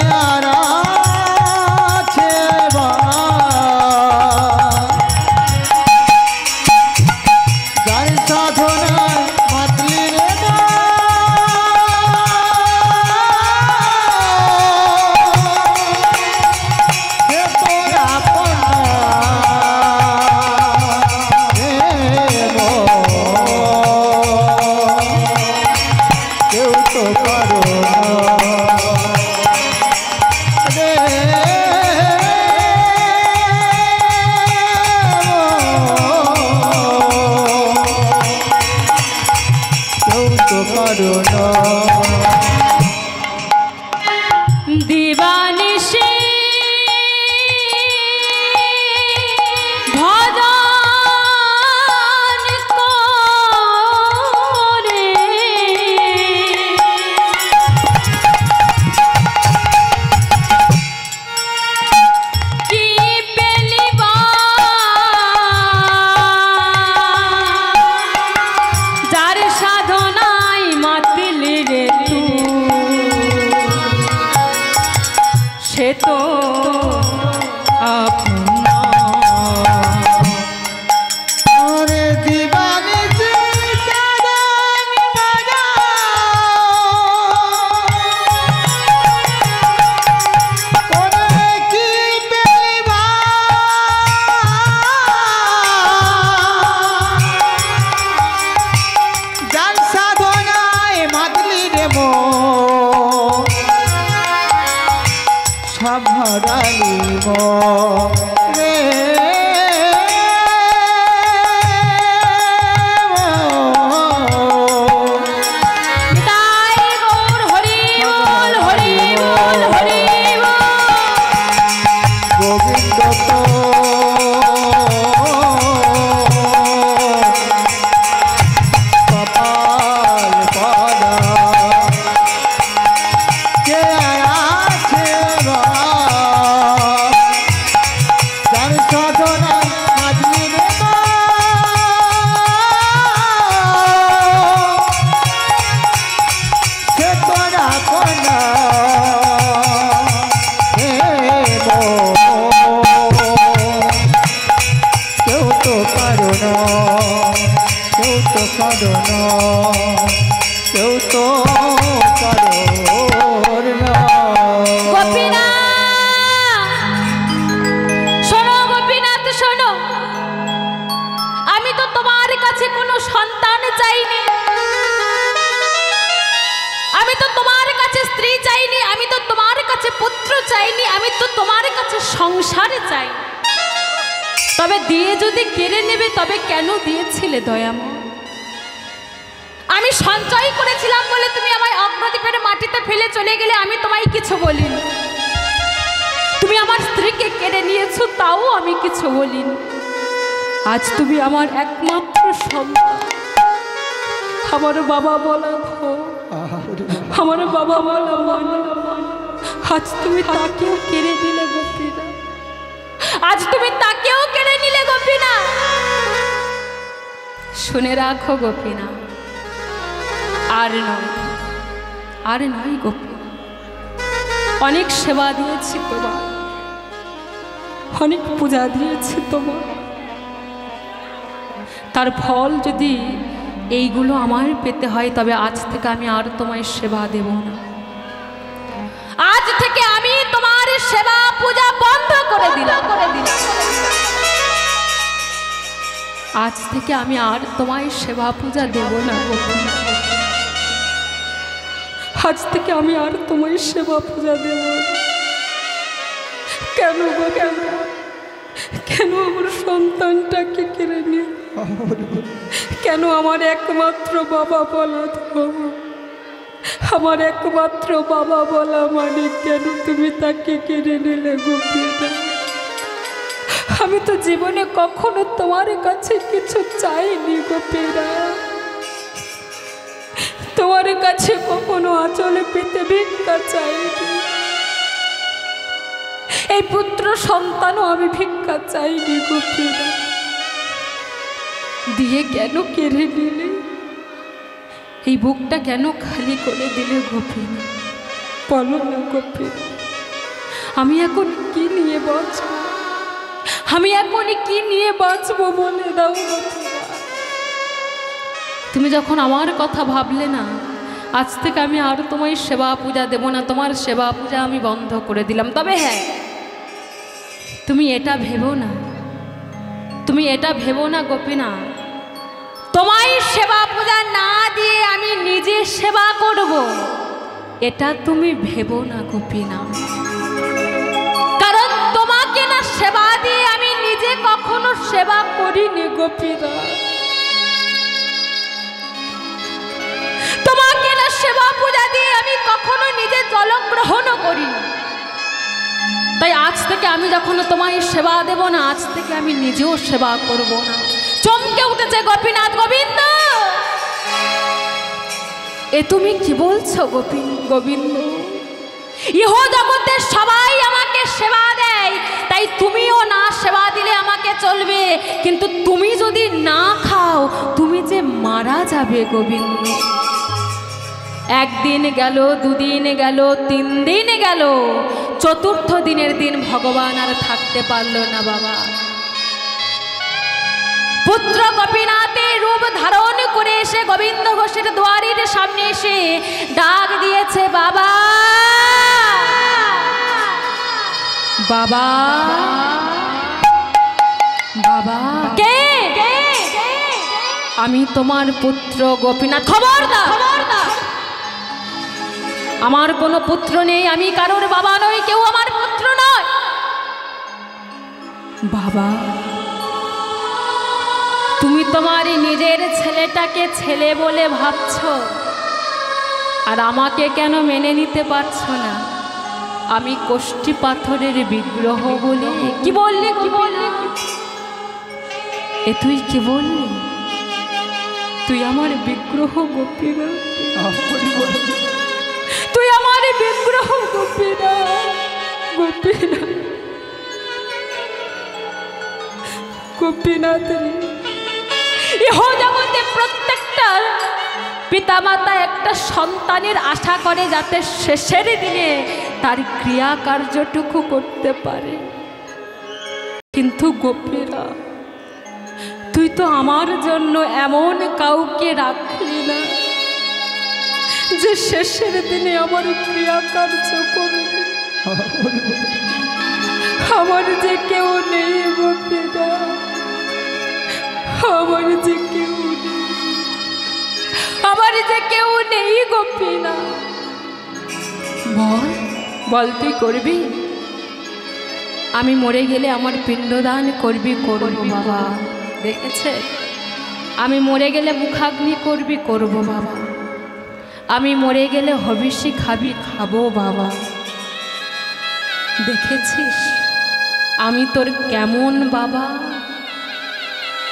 তো পারো রে কেউ তো পারো না দিবানিশি ভজন করে কি পেলিবা যার সাধনায় মাতিলি রে সে তো আপনা ওরে দিবানি চাঁদনি বাজা ওরে কি পেলিবা যার সাধনায় মাতলি রে মো সব হারালিব রে তাই গৌর হরি বল হরি বল হরি বল গোবিন্দ তো কপাল পরা কে আছে যার সাধনা মাঝলি রে সে তোরা কোনা কেউ তো পারো না কেউ তো পারো না কেউ তো পারো না গোপীনাথ শোনো গোপীনাথ শোনো আমি তো তোমার কাছে কোনো সন্তান চাইনি আমি তো তোমার কাছে স্ত্রী চাইনি আমি তো তোমার কাছে পুত্র চাইনি আমি তো তোমার কাছে সংসার চাই তবে দিয়ে যদি কেড়ে নেবে তবে কেন দিয়েছিলে দয়াময় আমি সঞ্চয় করেছিলাম বলে তুমি আমায় অগ্নদ্বীপের মাটিতে ফেলে চলে গেলে আমি তোমায় কিছু বলিনি তুমি আমার স্ত্রীকে কেড়ে নিয়েছো তাও আমি কিছু বলিনি আজ তুমি আমার একমাত্র সন্তান আমার বাবা বলা আমার বাবা বলা আজ তুমি তাকেও কেড়ে দিলে গোপীনা আজ তুমি তাকেও কেড়ে নিলে গোপীনা শুনে রাখো গোপীনা আর নয় গোপীনা অনেক সেবা দিয়েছি তোমার অনেক পূজা দিয়েছি তোমার তার ফল যদি এইগুলো আমার পেতে হয় তবে আজ থেকে আমি আর তোমায় সেবা দেব না আজ থেকে আমি তোমার সেবা পূজা বন্ধ করে দিলাম আজ থেকে আমি আর তোমায় সেবা পূজা দেব না আজ থেকে আমি আর তোমায় সেবা পূজা দেব কেন গো কেন আমার সন্তানটাকে কেড়ে নিয়ে কেন আমার একমাত্র বাবা বলা আমার একমাত্র বাবা বলা মানে কেন তুমি তাকে কেড়ে নিলে গোপীনা আমি তো জীবনে কখনো তোমার কাছে কিছু চাইনি গোপীনা তোমার কাছে কখনো আঁচলে পেতে ভিক্ষা চাইনি এই পুত্র সন্তানও আমি ভিক্ষা চাইনি গোপীনা দিয়ে কেন কেড়ে নিলে এই বুকটা কেন খালি করে দিলে গোপীনা বলো না গোপীনা আমি এখন কি নিয়ে বাঁচবো আমি এখন কি নিয়ে বাঁচবো বলে দাও গোপীনা তুমি যখন আমার কথা ভাবলে না আজ থেকে আমি আর তোমায় সেবা পূজা দেব না তোমার সেবা পূজা আমি বন্ধ করে দিলাম তবে হ্যাঁ তুমি এটা ভেবো না গোপীনা তোমায় সেবা পূজা না দিয়ে আমি নিজে সেবা করব, এটা তুমি ভেবো না গোপীনাথ। কারণ তোমাকে না সেবা দিয়ে আমি নিজে কখনো সেবা করিনি গোপীনাথ। তোমাকে না সেবা পূজা দিয়ে আমি কখনো নিজে জলগ্রহণও করিনি। তাই আজ থেকে আমি যখন তোমায় সেবা দেব না, আজ থেকে আমি নিজেও সেবা করব না। চমকে উঠেছে গোপীনাথ। গোবিন্দ, এ তুমি কি বলছো গোবিন্দ? ইহ জগতের সবাই আমাকে সেবা দেয়, তাই তুমিও না সেবা দিলে আমাকে চলবে, কিন্তু তুমি যদি না খাও তুমি যে মারা যাবে গোবিন্দ। একদিন গেল, দুদিন গেল, 3 দিন গেল, চতুর্থ দিনের দিন ভগবান আর থাকতে পারল না বাবা। পুত্র গোপীনাথের রূপ ধারণ করে এসে গোবিন্দ ঘোষের দুয়ারের সামনে এসে ডাক দিয়েছে, বাবা বাবা বাবা। কে? আমি তোমার পুত্র গোপীনাথ। খবরদার, আমার কোনো পুত্র নেই, আমি কারোর বাবা নই, কেউ আমার পুত্র নয়। বাবা, তুমি তোমার নিজের ছেলেটাকে ছেলে বলে ভাবছো, আর আমাকে কেন মেনে নিতে পারছো না? আমি কোষ্ঠী পাথরের বিগ্রহ বলে। কি বললি? এ তুই কি বললি? তুই আমার বিগ্রহ গোপীনাথ, তুই আমার বিগ্রহ গোপীনাথ রে। ইহ জগতে প্রত্যেকটা পিতামাতা একটা সন্তানের আশা করে যাতে শেষের দিনে তার ক্রিয়া কার্যটুকু করতে পারে, কিন্তু গোপীনাথ তুই তো আমার জন্য এমন কাউকে রাখলি না যে শেষের দিনে আমার ক্রিয়া কার্য করবে। আমার যে কেউ নেই গোপীনাথ, আমার যে কেউ নেই গোপীনাথ। বল তুই করবি? আমি মরে গেলে আমার পিণ্ডদান করবি? করবো বাবা। দেখেছে, আমি মরে গেলে মুখাগ্নি করবি? করবো বাবা। আমি মরে গেলে হবিষি খাবি? খাবো বাবা। দেখেছিস আমি তোর কেমন বাবা?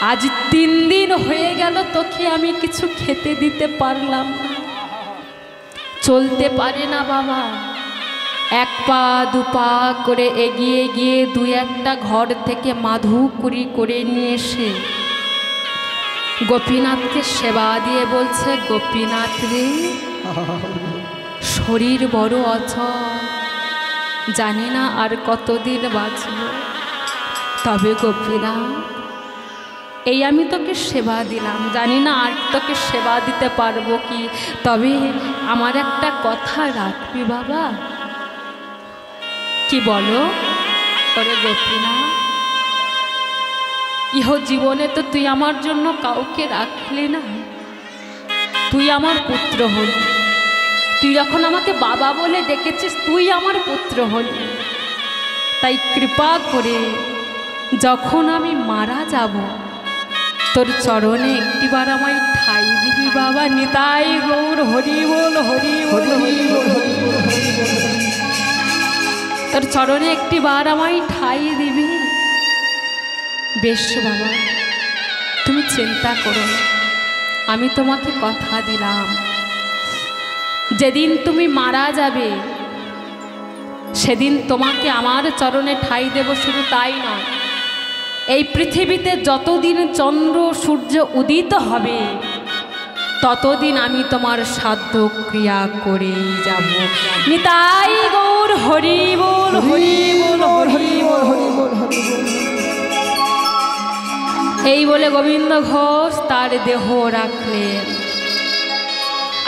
আজ 3 দিন হয়ে গেল তোকে আমি কিছু খেতে দিতে পারলাম না, চলতে পারে না বাবা। 1 পা 2 পা করে এগিয়ে গিয়ে 2-1টা ঘর থেকে মাধুকরি করে নিয়ে এসে গোপীনাথকে সেবা দিয়ে বলছে, গোপীনাথ রে, শরীর বড় অচল, জানি না আর কতদিন বাঁচব, তবে গোপীনাথ এই আমি তোকে সেবা দিলাম, জানি না আর তোকে সেবা দিতে পারবো কি, তবে আমার একটা কথা রাখবি বাবা। কি বলো? ওরে গোপীনাথ, ইহ জীবনে তো তুই আমার জন্য কাউকে রাখলি না, তুই আমার পুত্র হলি। তুই যখন আমাকে বাবা বলে ডেকেছিস, তুই আমার পুত্র হলি। তাই কৃপা করে যখন আমি মারা যাব, তোর চরণে একটিবার আমায় ঠাই দিবি বাবা। নিতাই গৌর হরি বল, হরি বল, হরি বল। তোর চরণে একটিবার আমায় ঠাই দিবি। বেশ বাবা, তুমি চিন্তা করো না, আমি তোমাকে কথা দিলাম, যেদিন তুমি মারা যাবে সেদিন তোমাকে আমার চরণে ঠাই দেব। শুধু তাই নয়, এই পৃথিবীতে যতদিন চন্দ্র সূর্য উদিত হবে ততদিন আমি তোমার সাধ্য ক্রিয়া করেই যাব। নিতাই গৌর হরি বল, হরি বল, হরি বল, হরি বল। এই বলে গোবিন্দ ঘোষ তার দেহ রাখলেন।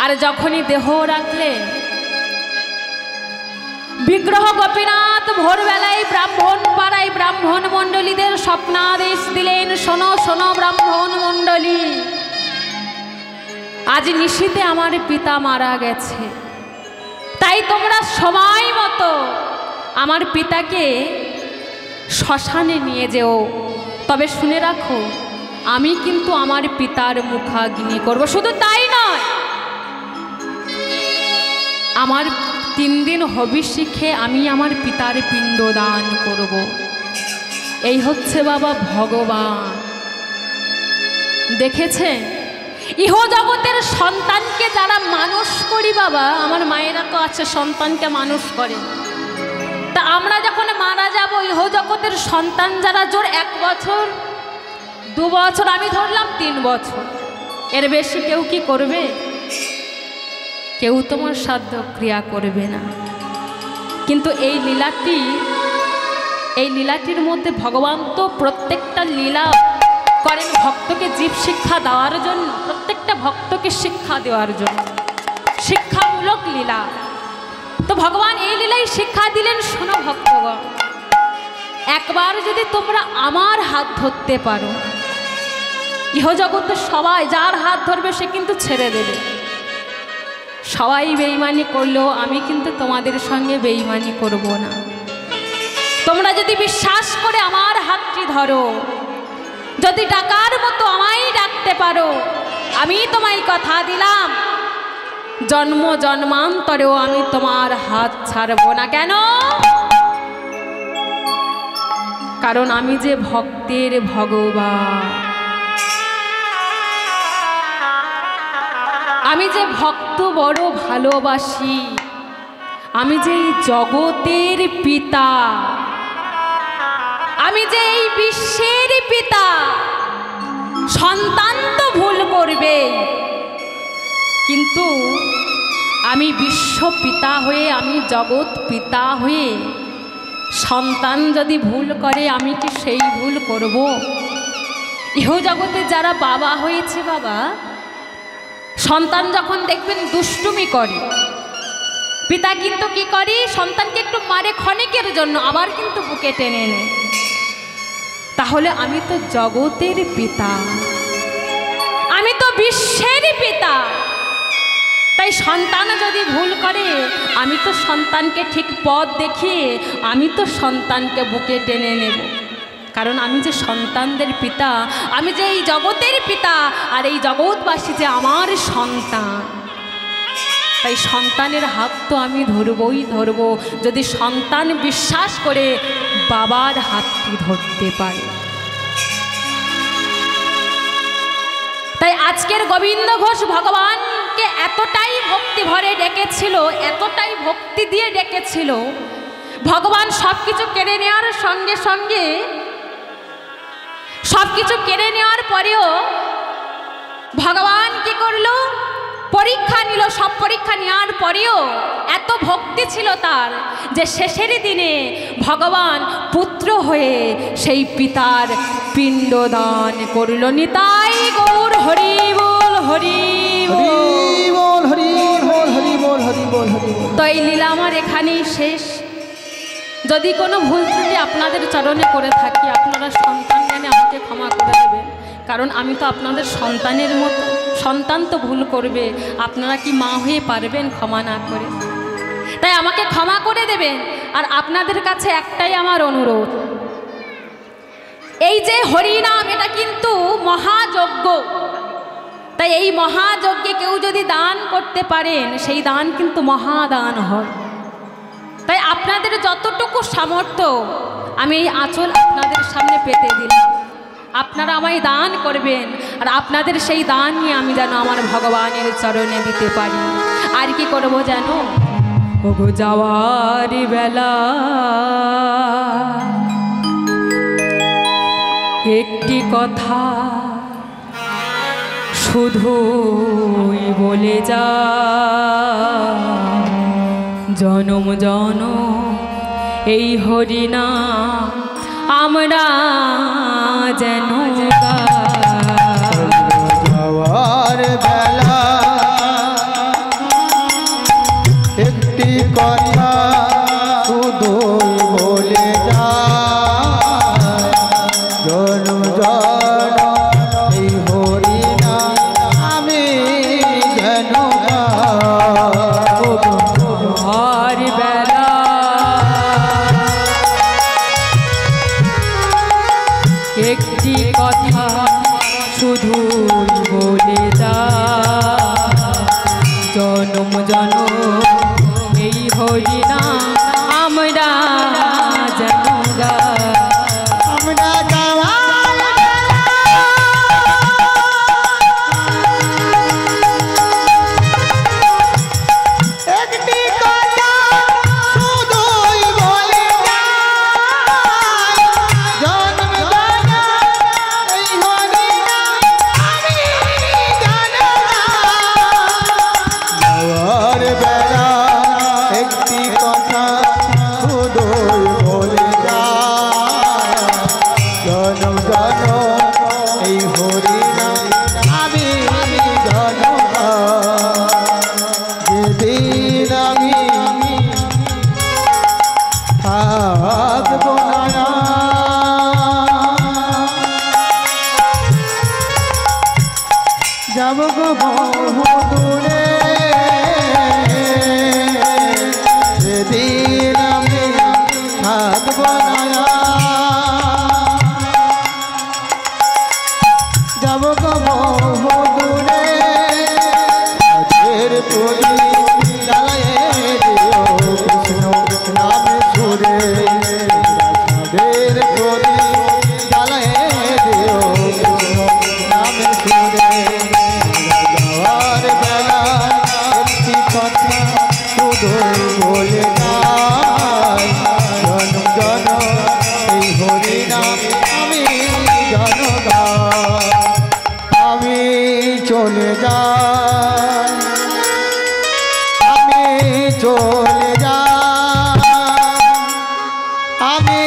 আর যখনই দেহ রাখলেন, বিগ্রহ গোপীনাথ ভোরবেলায় ব্রাহ্মণ পাড়ায় ব্রাহ্মণ মণ্ডলীদের স্বপ্নাদেশ দিলেন, শোনো শোনো ব্রাহ্মণ মণ্ডলী, আজ নিশীতে আমার পিতা মারা গেছে, তাই তোমরা সময় মতো আমার পিতাকে শ্মশানে নিয়ে যেও। তবে শুনে রাখো, আমি কিন্তু আমার পিতার মুখাগ্নি করব। শুধু তাই নয়, আমার 3 দিন হবি শিখে আমি আমার পিতার পিণ্ডদান করব। এই হচ্ছে বাবা ভগবান। দেখেছেন, ইহ জগতের সন্তানকে যারা মানুষ করি, বাবা আমার মায়েরা তো আছে সন্তানকে মানুষ করে, তা আমরা যখন মারা যাব ইহ জগতের সন্তান যারা জোর 1 বছর 2 বছর, আমি ধরলাম 3 বছর, এর বেশি কেউ কি করবে? কেউ তোমার সাধ্য ক্রিয়া করবে না। কিন্তু এই লীলাটির মধ্যে ভগবান তো প্রত্যেকটা লীলা করেন ভক্তকে জীব শিক্ষা দেওয়ার জন্য, প্রত্যেকটা ভক্তকে শিক্ষা দেওয়ার জন্য, শিক্ষামূলক লীলা। তো ভগবান এই লীলাই শিক্ষা দিলেন, শোনো ভক্তগণ, একবার যদি তোমরা আমার হাত ধরতে পারো, ইহজগতে সবাই যার হাত ধরবে সে কিন্তু ছেড়ে দেবে। সবাই বেঈমানি করলেও আমি কিন্তু তোমাদের সঙ্গে বেঈমানি করব না। তোমরা যদি বিশ্বাস করে আমার হাতটি ধরো, যদি ডাকার মতো আমায় ডাকতে পারো, আমি তোমায় কথা দিলাম জন্ম জন্মান্তরেও আমি তোমার হাত ছাড়ব না। কেন? কারণ আমি যে ভক্তের ভগবান, আমি যে ভক্ত বড় ভালোবাসি, আমি যে এই জগতের পিতা, আমি যে এই বিশ্বের পিতা। সন্তান তো ভুল করবে, কিন্তু আমি বিশ্ব পিতা হয়ে, আমি জগৎ পিতা হয়ে সন্তান যদি ভুল করে আমি কি সেই ভুল করব? ইহ জগতে যারা বাবা হয়েছে, বাবা সন্তান যখন দেখবেন দুষ্টুমি করে, পিতা কিন্তু কি করে, সন্তানকে একটু মারে ক্ষণিকের জন্য, আবার কিন্তু বুকে টেনে নেয়। তাহলে আমি তো জগতের পিতা, আমি তো বিশ্বের পিতা, তাই সন্তান যদি ভুল করে আমি তো সন্তানকে ঠিক পথ দেখিয়ে আমি তো সন্তানকে বুকে টেনে নেব। কারণ আমি যে সন্তানদের পিতা, আমি যে এই জগতের পিতা, আর এই জগৎবাসী যে আমার সন্তান, তাই সন্তানের হাত তো আমি ধরবই ধরব, যদি সন্তান বিশ্বাস করে বাবার হাতটি ধরতে পারে। তাই আজকের গোবিন্দ ঘোষ ভগবানকে এতটাই ভক্তি ভরে ডেকেছিল, এতটাই ভক্তি দিয়ে ডেকেছিল, ভগবান সব কিছু কেড়ে নেওয়ার সঙ্গে সঙ্গে, সব কিছু কেড়ে নেওয়ার পরেও ভগবান কি করলো, পরীক্ষা নিল। সব পরীক্ষা নেওয়ার পরেও এত ভক্তি ছিল তার, যে শেষের দিনে ভগবান পুত্র হয়ে সেই পিতার পিণ্ডদান করল। নিতাই গৌর হরি বল, হরি বল, হরি বল, হরি বল, হরি বল, হরি বল। তো এই লীলা আমার এখানেই শেষ। যদি কোনো ভুল ত্রুটি আপনাদের চরণে করে থাকি, আপনারা সন্তান জ্ঞানে আমাকে ক্ষমা করে দেবেন, কারণ আমি তো আপনাদের সন্তানের মতো। সন্তান তো ভুল করবে, আপনারা কি মা হয়ে পারবেন ক্ষমা না করে? তাই আমাকে ক্ষমা করে দেবেন। আর আপনাদের কাছে একটাই আমার অনুরোধ, এই যে হরিনাম, এটা কিন্তু মহাযজ্ঞ। তাই এই মহাযজ্ঞে কেউ যদি দান করতে পারেন, সেই দান কিন্তু মহাদান হয়। তাই আপনাদের যতটুকু সামর্থ্য, আমি এই আঁচল আপনাদের সামনে পেতে দিলাম, আপনারা আমায় দান করবেন, আর আপনাদের সেই দান নিয়ে আমি যেন আমার ভগবানের চরণে দিতে পারি। আর কি করব জানো? ওগো যাওয়ার বেলা একটি কথা শুধুই বলে যা, জনম জনম এই হরিনাম আমরা যেন যাওয়ার বেলা একটি কথা শুধু বলে যায়, জনম জনম এই হরিনাম আমি এই হরি নাম আমরা যেন গাই। আমরা গাওয়ার একটি কথা শুধুই বলে যাই, জন্ম দানা এই হরি নাম আমি জানো না। গাওয়ার বেলা একটি কথা শুধুই বলে যাই, জন্ম জানো এই হরি নাম আমি জানো না। যেদিন আমি থাকবো না, যাব গো বহু দূরে, যেদিন আমি থাকবো না, যাব গো বহু দূরে। রাধের প্রদীপ জ্বালায়ে দিও কৃষ্ণ নামে সুরে, রাধের প্রদীপ জ্বালায়ে দিও কৃষ্ণ নামে সুরে। যাওয়ার বেলা একটি কথা শুধুই বলে যাই, জন জন এই হরি নাম আমি জন গাই। আমি চলে যাই, আমি চলে যাই, আমি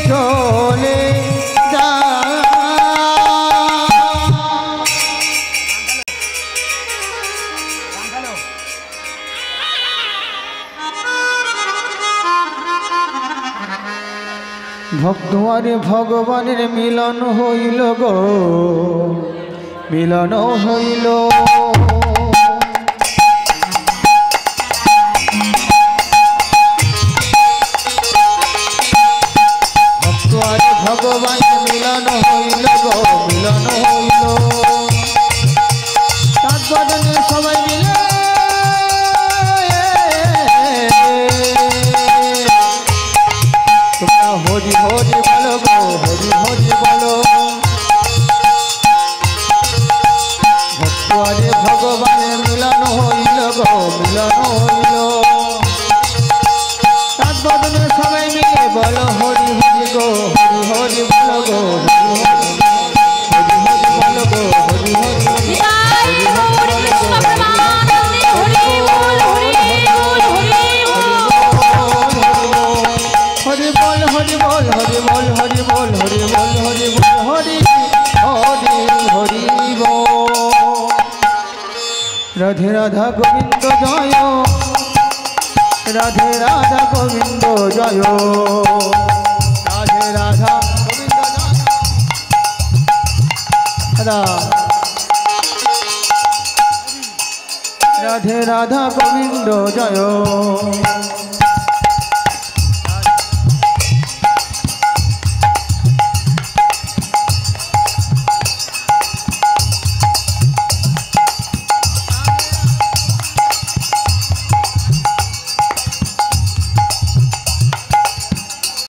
চলে যাই। ভক্ত আর ভগবানের মিলন হইল গো, মিলন হইল। ভক্ত আর ভগবানের মিলন হইল গো, মিলন হইল। তার বদনে সবাই মিলে তোমরা হরি হরি বলো গো, হরি হরি বলো। ভক্ত আরে ভগবানের মিলন হইল গো, মিলন হইল। তার বদনে সবাই মিলে বলো হরি হরি গো, হরি হরি বলো গো, হরি হরি বলো গো, হরি হরি হরি বল, হরি বল, হরি বল, হরি বল, হরি বল, হরি বল, হরি হরি হরি বল। রাধে রাধা গোবিন্দ জয়, রাধে রাধা গোবিন্দ জয়, রাধে রাধা গোবিন্দ জয়। রাধে রাধা গোবিন্দ জয়।